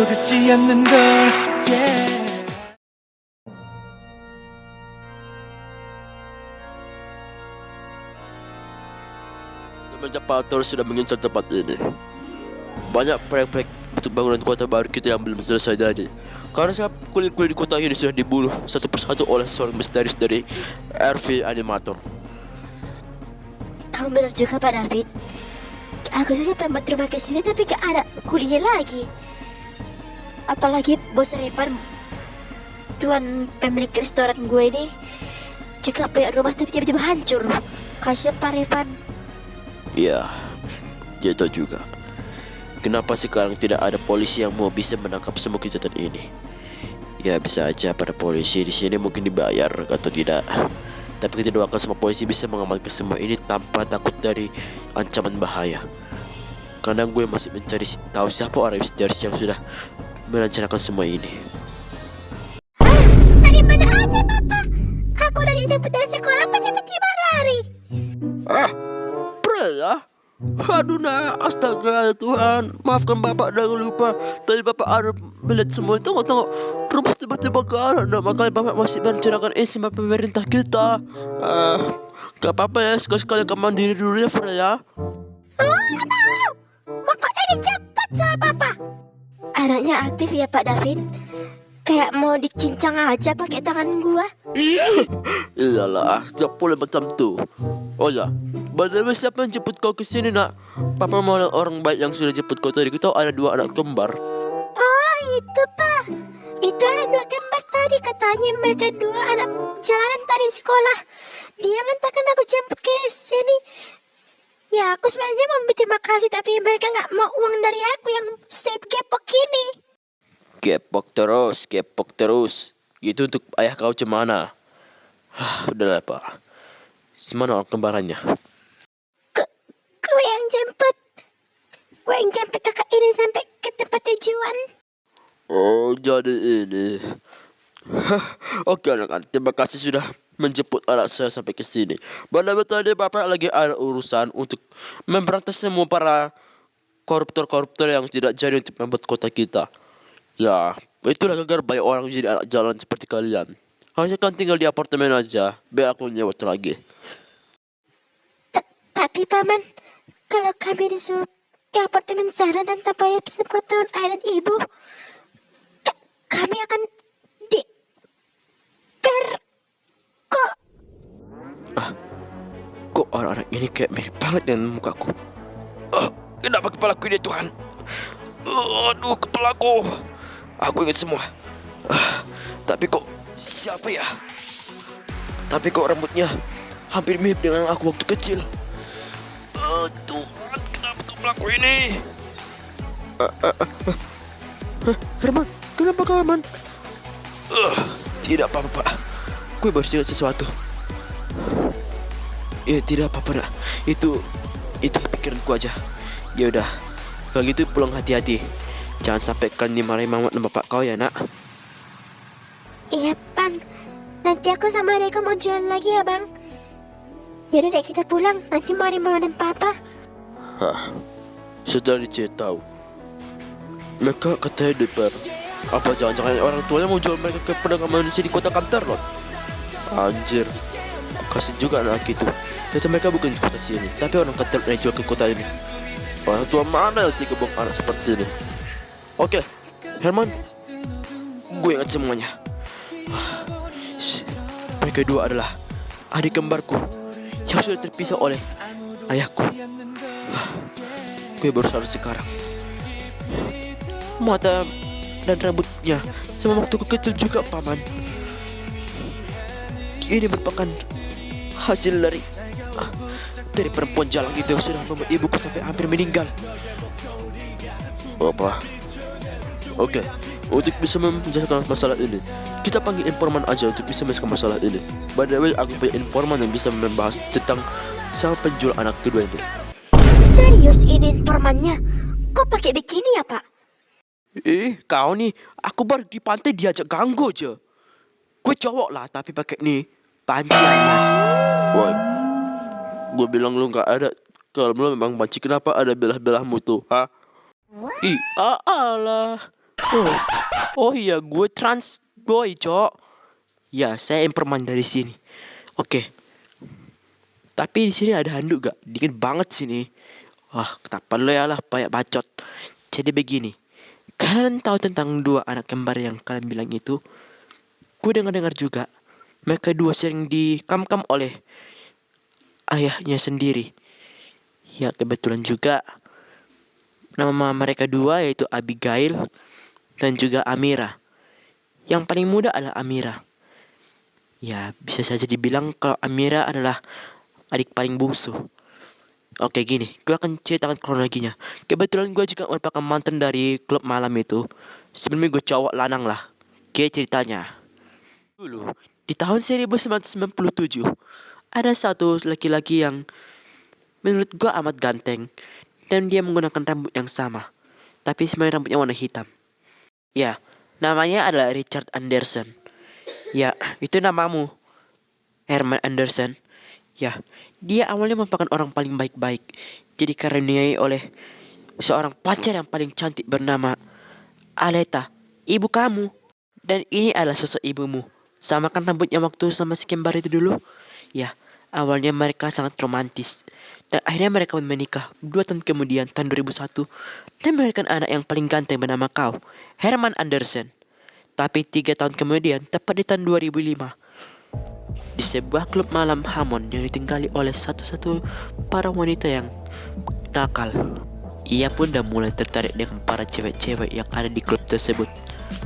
듣지 않는 걸 yeah. Semenjak Pak Tor sudah mengincar tempat ini, banyak proyek-proyek untuk bangunan kota baru kita yang belum selesai jadi. Karena siapa kulit-kulit di kota ini sudah dibunuh satu persatu oleh seorang misterius dari RV Animator. Kamu benar juga Pak David. Aku juga pengen terima kasih tapi gak ada kulinya lagi. Apalagi bos Revan, tuan pemilik restoran gue ini juga punya rumah tapi tiba-tiba hancur. Kasian Pak Revan. Ya, dia tahu juga. Kenapa sekarang tidak ada polisi yang mau bisa menangkap semua kejahatan ini? Ya bisa aja para polisi di sini mungkin dibayar atau tidak. Tapi kita doakan semua polisi bisa mengamankan semua ini tanpa takut dari ancaman bahaya. Karena gue masih mencari tahu siapa orang misterius yang sudah merencanakan semua ini. Dari mana aja Papa? Aku udah dijemput dari sekolah tiba-tiba lari. Ya? Aduh nak, astaga Tuhan, maafkan bapak dah lupa. Tadi bapak ada melihat semua. Tengok rumah tiba-tiba kebakaran. Makanya bapak masih merencanakan ini sama pemerintah kita. Gak apa-apa ya, sekali-sekali kamu mandiri dulu ya Freya. Oh gak mau. Pokoknya dijemput sama Papa. Anaknya aktif ya Pak David. Kayak mau dicincang aja pakai tangan gua. Iyalah, tak boleh macam tu. Oh ya, by siapa yang jemput kau ke sini nak? Papa mau orang baik yang sudah jemput kau tadi. Kau tahu ada 2 anak kembar. Oh itu Pak. Itu ada 2 kembar tadi. Katanya mereka 2 anak jalanan tadi di sekolah. Dia mintakan aku jemput ke sini. Ya aku sebenarnya mau berterima kasih tapi mereka gak mau uang dari aku yang save gepok ini. Gepok terus. Itu untuk ayah kau cemana? Udahlah pak. Semana orang kembarannya? Gue yang jemput. Gue yang jemput kakak ini sampai ke tempat tujuan. Oh jadi ini. Oke anak-anak, terima kasih sudah menjemput anak saya sampai ke sini. Padahal tadi bapak lagi ada urusan untuk memberantas semua para koruptor-koruptor yang tidak jadi untuk membuat kota kita. Ya, itulah gara banyak orang jadi anak jalan seperti kalian. Harusnya kan tinggal di apartemen aja, biar aku nyewa lagi. Tapi paman, kalau kami disuruh ke apartemen sana dan tanpa sepengetahuan ayah dan ibu, kami akan Kok orang-orang ini kayak mirip banget dengan mukaku? Kenapa kepalaku ini Tuhan? Aduh kepalaku. Aku ingat semua. Tapi kok siapa ya? Tapi kok rambutnya hampir mirip dengan aku waktu kecil. Tuhan, kenapa kepalaku ini? Herman, kenapa kau Herman? Tidak apa-apa Pak. Gue baru ingat sesuatu. Ya tidak apa-apa nak. Itu pikiranku aja. Ya udah. Kalau gitu pulang hati-hati. Jangan sampai kalian dimarahi mama dan bapak kau ya nak. Iya bang, nanti aku sama Reko mau jualan lagi ya bang. Yaudah deh kita pulang, nanti mari mama dan papa. Sudah dicari tahu. Mereka katanya DPR. Apa jangan-jangan orang tuanya mau jual mereka ke pedagang manusia di kota Kantor loh. Anjir, kasih juga anak itu. Ternyata mereka bukan di kota sini, tapi orang Kantor yang jual ke kota ini. Orang tua mana yang tiga bong anak seperti ini? Oke, Herman, gue ingat semuanya. Mereka 2 adalah adik kembarku yang sudah terpisah oleh ayahku. Gue baru sadar sekarang. Mata dan rambutnya sama waktu kecil juga paman. Ini merupakan hasil dari perempuan jalan itu yang sudah membuat ibuku sampai hampir meninggal. Apa? Oke, untuk bisa menjelaskan masalah ini, kita panggil informan aja untuk bisa menjelaskan masalah ini. By the way, aku punya informan yang bisa membahas tentang siapa penjual anak kedua ini. Serius ini informannya? Kok pakai bikini ya pak? Kau nih, aku baru di pantai diajak ganggu aja. Gue cowok lah, tapi pakai nih panci alias. Woi, gue bilang lu nggak ada. Kalau lu memang panci, kenapa ada belah-belahmu tuh, ha? Alah. Oh, oh iya, gue trans boy, cok. Ya, saya informan dari sini. Oke, tapi di sini ada handuk gak? Dingin banget sini. Wah, kenapa lo ya lah banyak bacot. Jadi begini, kalian tahu tentang dua anak kembar yang kalian bilang itu? Gue dengar-dengar juga, mereka dua sering dikam-kam oleh ayahnya sendiri. Ya, kebetulan juga nama mereka dua yaitu Abigail dan juga Amira. Yang paling muda adalah Amira. Ya, bisa saja dibilang kalau Amira adalah adik paling bungsu. Oke gini, gue akan ceritakan kronologinya. Kebetulan gue juga merupakan mantan dari klub malam itu. Sebelumnya gue cowok lanang lah. Oke ceritanya. Dulu, di tahun 1997, ada satu laki-laki yang menurut gue amat ganteng. Dan dia menggunakan rambut yang sama. Tapi sebenarnya rambutnya warna hitam. Ya, namanya adalah Richard Anderson. Ya, itu namamu, Herman Anderson. Ya, dia awalnya merupakan orang paling baik-baik. Jadi karuniai oleh seorang pacar yang paling cantik bernama Aleta, ibu kamu. Dan ini adalah sosok ibumu. Samakan rambutnya waktu sama si kembar itu dulu. Ya, awalnya mereka sangat romantis. Dan akhirnya mereka menikah 2 tahun kemudian, tahun 2001. Dan melahirkan anak yang paling ganteng bernama kau, Herman Anderson. Tapi 3 tahun kemudian, tepat di tahun 2005, di sebuah klub malam Hammond yang ditinggali oleh satu-satu para wanita yang nakal, ia pun dah mulai tertarik dengan para cewek-cewek yang ada di klub tersebut.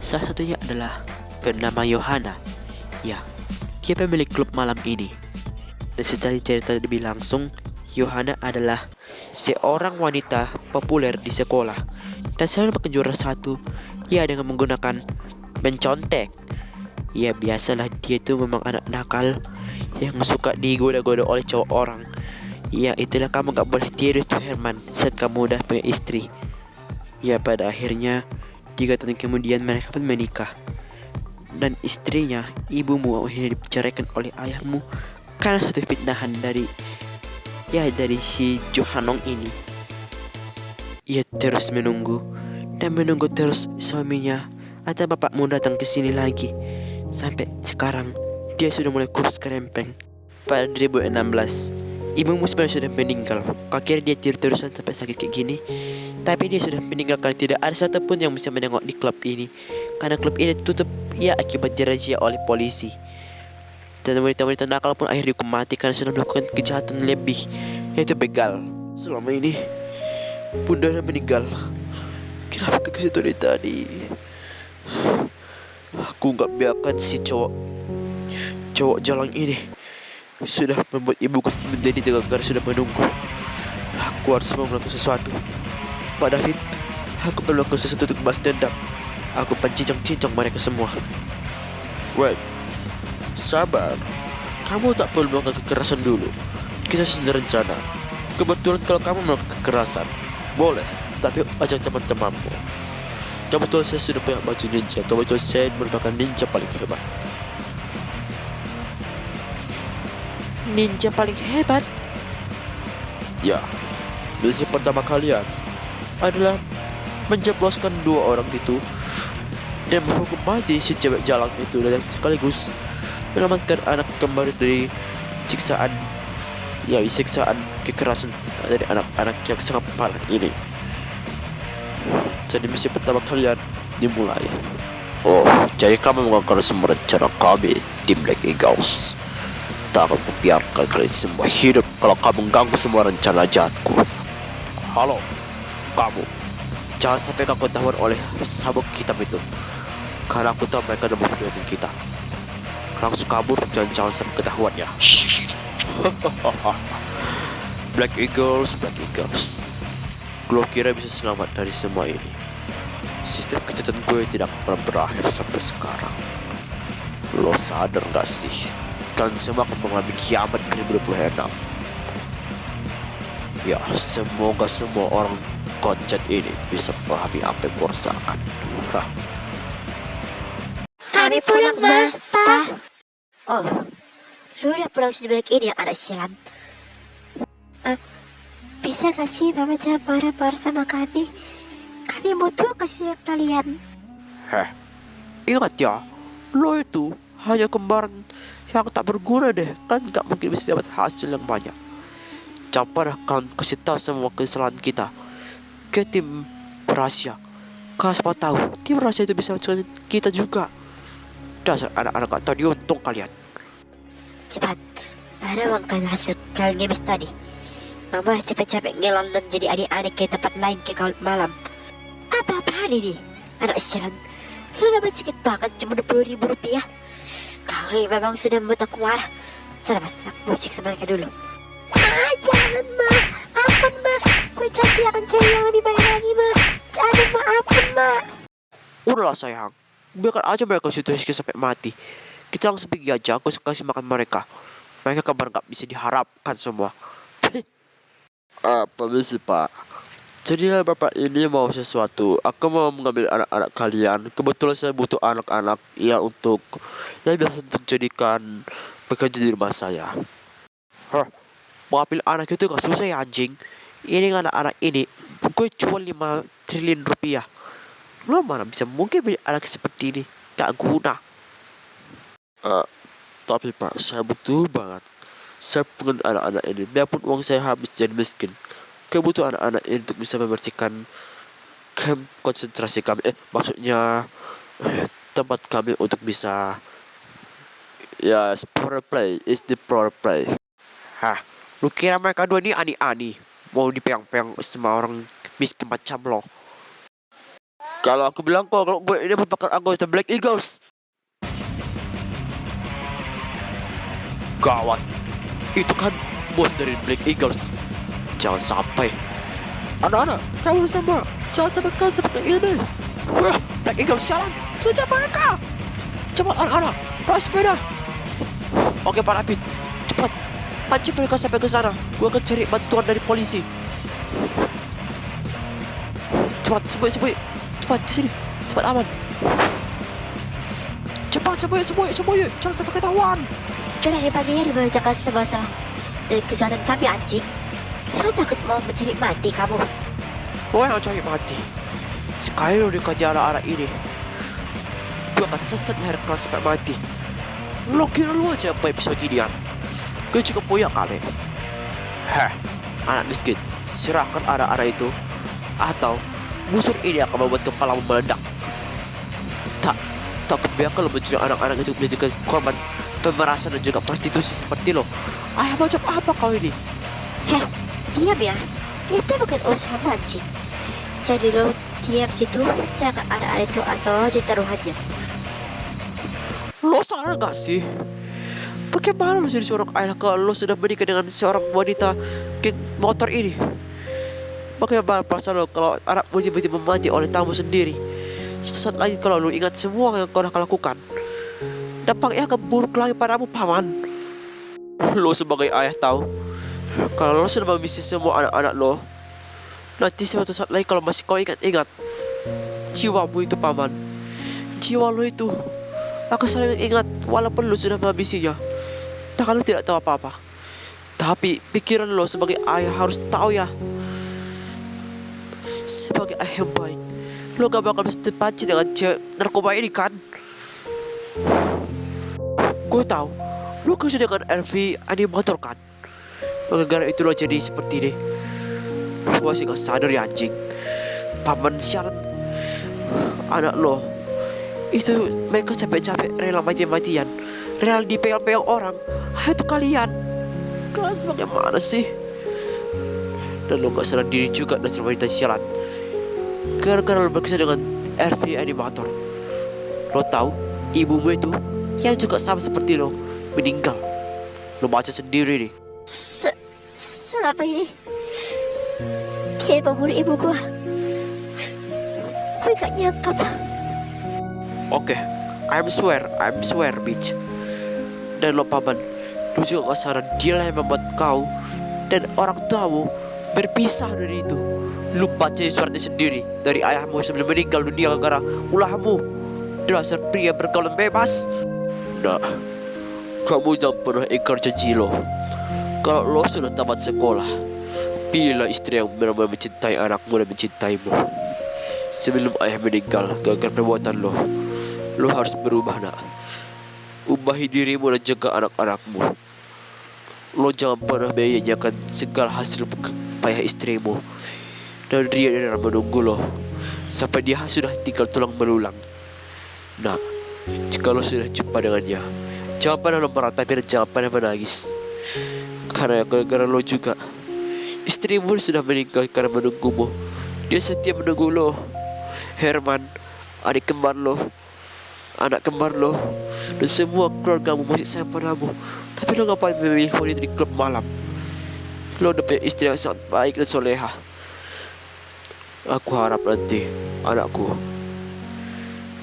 Salah satunya adalah bernama Johanna. Ya, dia pemilik klub malam ini. Dan secara cerita lebih langsung, Johanna adalah seorang wanita populer di sekolah dan selalu dapat juara 1 ya dengan menggunakan mencontek. Ya biasalah, dia itu memang anak nakal yang suka digoda-goda oleh cowok orang. Ya itulah, kamu gak boleh tiru tuh Herman saat kamu udah punya istri. Ya pada akhirnya 3 tahun kemudian mereka pun menikah. Dan istrinya, ibumu, akhirnya diceraikan oleh ayahmu karena satu fitnahan dari si Johanong ini. Ia terus menunggu dan menunggu terus suaminya atau bapakmu datang ke sini lagi. Sampai sekarang dia sudah mulai kurus kerempeng. Pada 2016, ibumu sebenarnya sudah meninggal. Kau kira dia terus-terusan sampai sakit kayak gini? Tapi dia sudah meninggal karena tidak ada satupun yang bisa menengok di klub ini. Karena klub ini tutup ya akibat dirazia oleh polisi. Dan wanita-wanita nakal pun akhirnya dihukum mati karena sudah melakukan kejahatan lebih, yaitu begal. Selama ini bundanya meninggal. Kenapa ke situ dari tadi? Aku gak biarkan si cowok jalan ini sudah membuat ibuku menjadi tegar, sudah menunggu. Aku harus melakukan sesuatu. Pak David, aku perlu melakukan sesuatu untuk balas dendam. Aku pancincang-cincang mereka semua. Wait, sabar. Kamu tak perlu melakukan kekerasan dulu. Kita sudah rencana. Kebetulan kalau kamu melakukan kekerasan, boleh, tapi ajak teman-temanmu. Kebetulan saya sudah punya baju ninja. Kebetulan saya merupakan ninja paling hebat. Ninja paling hebat? Ya, misi pertama kalian adalah menjebloskan 2 orang itu dan menghukum mati si cewek jalan itu, dan sekaligus menyelamatkan anak kembar dari siksaan kekerasan dari anak-anak yang sangat parah ini. Jadi misi pertama kalian dimulai. Oh, jadi kamu mengaku semua rencana kami, tim Black Eagles. Tak akan kubiarkan kalian semua hidup kalau kamu mengganggu semua rencana jahatku. Halo, kamu. Jangan sampai kamu ketahuan oleh sabuk hitam itu. Karena aku tahu mereka udah membunuh kita. Langsung kabur, jangan sampai ketahuan ya. Black Eagles. Gue kira bisa selamat dari semua ini. Sistem kejahatan gue tidak pernah berakhir sampai sekarang. Lo sadar gak sih? Kalian semua akan mengalami kiamat 2026. Ya, semoga semua orang koncat ini bisa memahami apa yang gue rasakan. Kami pulang, Ma. Pa. Oh, lu udah pulang sebanyak ini ya, anak sialan. Bisa gak sih Mama jangan marah-marah sama kami? Kami butuh kasih sayang kalian. Heh, ingat ya, lo itu hanya kembaran yang tak berguna deh. Kan gak mungkin bisa dapat hasil yang banyak. Coba dah kalian kasih tahu semua kesalahan kita ke tim rahasia. Kau semua tahu, tim rahasia itu bisa bantu kita juga. Dasar anak-anak gak tahu diuntung kalian. Cepat, mana uangkan hasil kalian games tadi? Mama capek-capek ngelon dan jadi adik-adik ke tempat lain ke kalau malam. Apa-apaan ini? Anak sialan, lo dapat sedikit banget cuma 20.000 rupiah. Kali memang sudah membuat aku marah. Sudah mas, aku musik sama mereka dulu. Jangan ma, ampun ma. Gue janji akan cari yang lebih baik lagi ma. Aduh ma, ampun ma. Udahlah sayang, biarkan aja mereka situasi sampai mati. Kita langsung pergi aja, aku kasih makan mereka. Mereka kabar gak bisa diharapkan semua. Permisi Pak. Jadilah Bapak ini mau sesuatu. Aku mau mengambil anak-anak kalian. Kebetulan saya butuh anak-anak ya untuk biasa untuk jadikan bekerja di rumah saya. Hah, mengambil anak itu gak susah ya anjing. Ini anak-anak ini, gue jual 5 triliun rupiah. Lo mana bisa mungkin beli anak seperti ini? Gak guna. Tapi Pak, saya butuh banget. Saya pengen anak-anak ini. Biarpun uang saya habis jadi miskin, kebutuhan anak-anak ini untuk bisa membersihkan camp konsentrasi kami. Maksudnya tempat kami untuk bisa pro play is the pro play. Hah, lu kira mereka dua ini ani-ani? Mau dipeang-peang sama orang miskin macam lo? Kalau aku bilang kok, kalau gue ini merupakan anggota Black Eagles. Gawat, itu kan bos dari Black Eagles. Jangan sampai. Anak-anak, kamu sama. Jangan sampai kau seperti ini. Wah, Black Eagles jalan. Kejar mereka. Cepat anak-anak, bawa sepeda. Oke Pak Rapid, cepat pancing mereka sampai ke sana. Gue akan cari bantuan dari polisi. Cepat, sembunyi. Cepat di sini, cepat aman. Cepat sembunyi. Jangan sampai ketahuan. Jangan daripada mengerjakan semua salah dan kesalahan kami anjing. Lo takut mau mencari mati kamu? Gue yang cari mati. Sekali lo dikejar anak-anak ini, gue akan sesat leher kalian sampai mati. Lo kira lo aja apa episode ginian? Gue juga punya kali. Heh, anak miskin, serahkan anak-anak itu, atau musuh ini akan membuat kepalamu meledak. Takut biarkan lo mencuri anak-anak itu menjadi korban pemerasan dan juga prostitusi seperti lo. Ayah macam apa kau ini? Heh, diam ya. Itu bukan urusan anjing. Jadi lo diam situ, serahkan anak-anak itu atau jadi taruhannya. Lo salah gak sih? Bagaimana lo jadi seorang ayah kalau lo sudah menikah dengan seorang wanita geng motor ini? Bagaimana perasaan lo kalau anakmu tiba-tiba mati oleh tamu sendiri? Sesaat lagi kalau lo ingat semua yang kau lakukan, dampaknya akan buruk lagi padamu, paman. Lo sebagai ayah tahu, kalau lo sudah memisi semua anak-anak lo, nanti suatu saat lagi kalau masih kau ingat-ingat jiwamu itu, paman, jiwa lo itu akan selalu ingat walaupun lo sudah menghabisinya. Takkan lo tidak tahu apa-apa, tapi pikiran lo sebagai ayah harus tahu ya. Sebagai ayah yang baik, lo gak bakal bisa terpancing dengan narkoba ini kan? Gue tahu, lo kerja dengan RV animator kan? Gara-gara itu lo jadi seperti ini. Gue masih gak sadar ya anjing. Paman syarat anak lo itu mereka capek-capek rela mati-matian, rela dipegang-pegang orang. Itu kalian sebagai mana sih? Dan lo gak sadar diri juga dan wanita sialan. Gara-gara lo berkisah dengan RV animator, lo tahu ibumu itu yang juga sama seperti lo meninggal. Lo baca sendiri nih. Selama ini dia membunuh ibu gua. Gue gak nyangka pak. Oke, I'm swear bitch. Dan lo paman, lo juga gak sadar dia lah yang membuat kau dan orang tuamu berpisah dari itu. Lu baca suratnya sendiri dari ayahmu sebelum meninggal dunia gara-gara ulahmu. Dasar pria berkaulan bebas. Nah, kamu jangan pernah ingkar janji lo. Kalau lo sudah tamat sekolah, pilihlah istri yang benar-benar mencintai anakmu dan mencintaimu. Sebelum ayah meninggal gara-gara perbuatan lo harus berubah, nak. Ubahi dirimu dan jaga anak-anakmu. Lo jangan pernah menyanyiakan segala hasil payah istrimu. Dan dia dalam menunggu lo sampai dia sudah tinggal tulang belulang. Nah, jika lo sudah jumpa dengannya, jangan pernah lo meratapi dan jangan pernah menangis. Karena gara-gara lo juga istrimu sudah meninggal karena menunggumu. Dia setia menunggu lo, Herman, adik kembar lo, anak kembar lo, dan semua keluargamu masih sayang padamu. Tapi lo ngapain memilih wanita di klub malam? Lo udah punya istri yang sangat baik dan soleha. Aku harap nanti, anakku,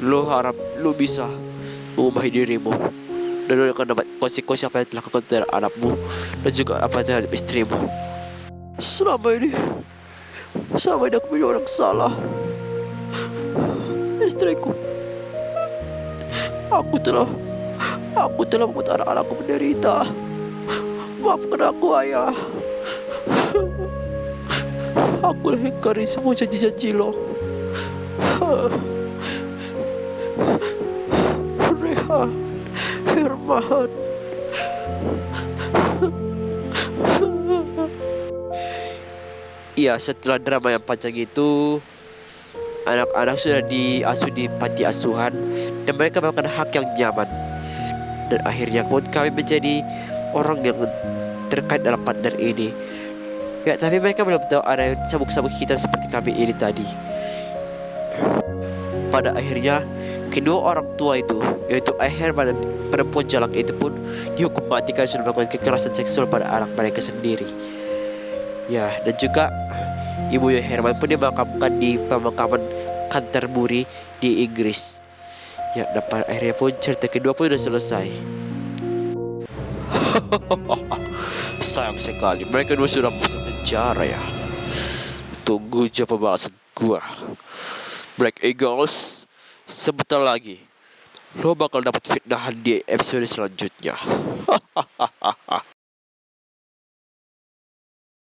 lo harap lo bisa mengubahi dirimu. Dan lo akan dapat konsekuensi apa yang telah kau lakukan terhadap anakmu dan juga apa terhadap istrimu. Selama ini aku menjadi orang salah. Istriku, aku telah membuat anak-anakku menderita. Maafkan aku, ayah. Aku ingkari semua janji-janji lo. Rehan, Herman. Iya, setelah drama yang panjang itu, anak-anak sudah diasuh di panti asuhan dan mereka mendapatkan hak yang nyaman. Dan akhirnya pun kami menjadi orang yang terkait dalam partner ini. Ya, tapi mereka belum tahu ada sabuk-sabuk hitam seperti kami ini tadi. Pada akhirnya, kedua orang tua itu, yaitu Herman dan perempuan jalak itu pun dihukum mati karena sudah melakukan kekerasan seksual pada anak mereka sendiri. Ya, dan juga ibu Herman pun dimakamkan di pemakaman Canterbury di Inggris. Ya, dan pada akhirnya pun cerita kedua pun sudah selesai. Sayang sekali, mereka dua sudah masuk penjara ya. Tunggu aja pembahasan gua. Black Eagles, sebentar lagi lo bakal dapat fitnahan di episode selanjutnya.